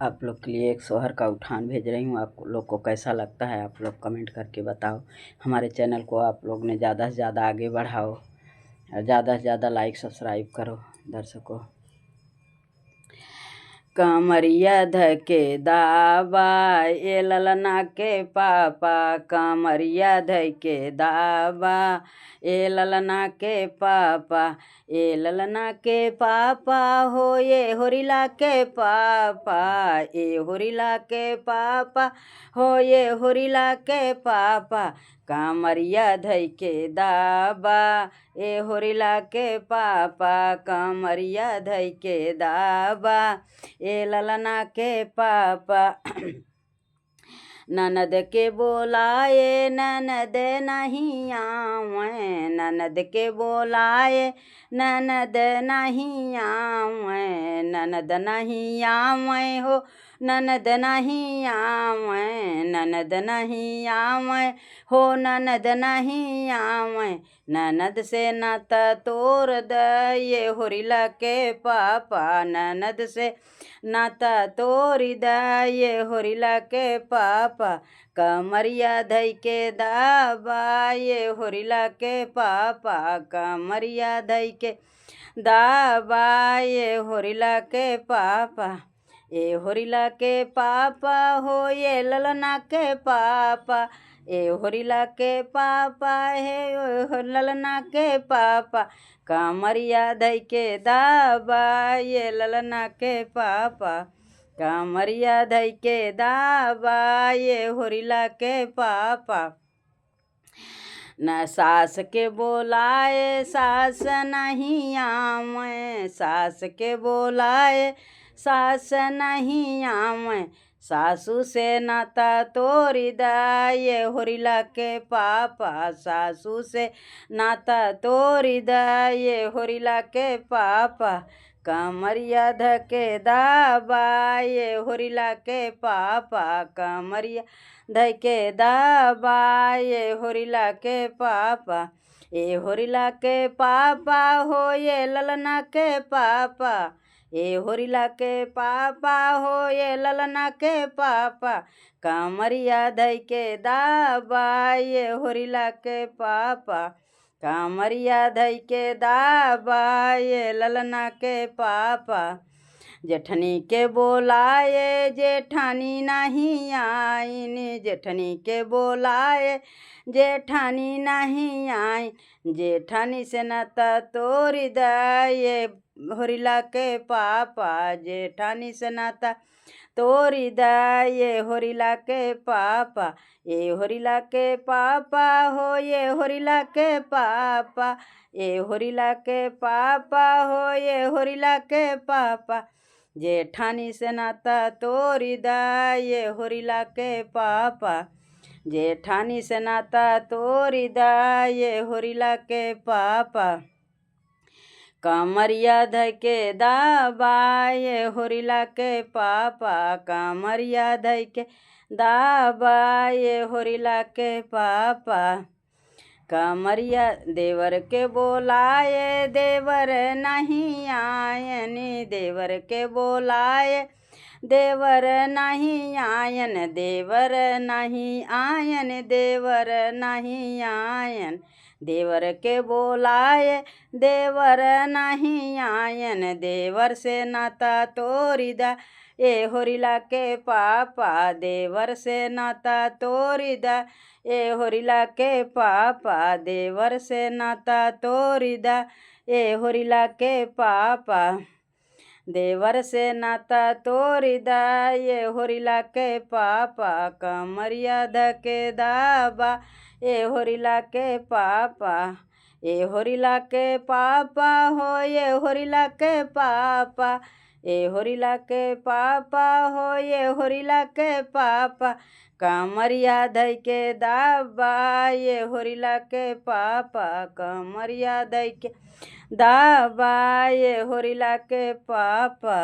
आप लोग के लिए एक सोहर का उठान भेज रही हूँ। आप लोग को कैसा लगता है आप लोग कमेंट करके बताओ। हमारे चैनल को आप लोग ने ज़्यादा से ज़्यादा आगे बढ़ाओ और ज़्यादा से ज़्यादा लाइक सब्सक्राइब करो दर्शकों। कमरिया धके दाबा ए ललना के पापा, कमरिया धके दाबा ए ललना के पापा, ए ललना के पापा हो ये होरिला के पापा, ए होरिला के पापा हो ये होरिला के पापा, कमरिया धके दाबा ए होरिला के पापा, कमरिया धके दाबा ए ललना के पापा। ननद के बोलाए ननद नहीं आवे, ननद के बोलाए ननद नहीं आवे, ननद नहीं आवे हो ननद नहीं आवे, ननद नहीं आवे हो ननद नहीं आवे, ननद से नाता तोड़ द ये होरिला के पापा, ननद से नाता तोड़ी द ये होरिला के पापा, कमरिया धई के दाबा ये होरिला के पापा, कमरिया धई के दाबा ये होरिला के पापा, ए होरिला के पापा हो ये ललना के पापा, ए होरिला के पापा है ललना के पापा, कमरिया धई के दाबा ये ललना के पापा, कमरिया धई के दाबा ये होरिला के पापा। न सास के बोलाए सास नहीं आवे, सास के बोलाए सास नहीं आवे, सासू से नाता तोड़ी द ये होरिला के पापा, सासू से नाता तोड़ी द ये होरिला के पापा, कमरिया धके दाबा ये होरिला के पापा, कमरिया धके दाबा ये होरिला के पापा, ए होरिला के पापा हो ये ललना के पापा, ए होरिला के पापा हो ये ललना के पापा, कमरिया धई के दाबा ये होरिला के पापा, कमरिया धई के दाबा ये ललना के पापा। जेठनी के बोलाए जेठानी नहीं आईन, जेठनी के बोलाए जेठानी नहीं आई, जेठानी से नाता तोड़ी द ये होरिला के पापा, जेठानी से नाता तोड़ी द ये होरिला के पापा, ए होरिला के पापा हो ये होरिला के पापा, ए होरिला के पापा हो ये होरिला के पापा, जेठानी से नाता तोड़ी द ये होरिला के पापा, जेठानी से नाता तोड़ी द ये होरिला के पापा, कमरिया धके दाबा ये होरिला के पापा, कमरिया धके दाबा ये होरिला के पापा, कमरिया देवर के बोलाए देवर नहीं आयन, देवर के बोलाए देवर नहीं आयन, देवर नहीं आयन, देवर नहीं आयन, देवर के बोलाए देवर नहीं आयन, देवर से नाता तोड़ी द ए होरिला के पापा, देवर से नाता तोड़ी द ए होरिला के पापा, देवर से नाता तोड़ी द ए होरिला के पापा, देवर से नाता तोड़ी द ये होरिला के पापा, कमरिया धके दाबा ए होरिला के पापा, ए होरिला के पापा हो ये होरिला के पापा, ए होरिला के पापा हो ये होरिला के पापा, कमरिया धई के दाबा ये होरिला के पापा, कमरिया धई के दाबा ये होरिला के पापा।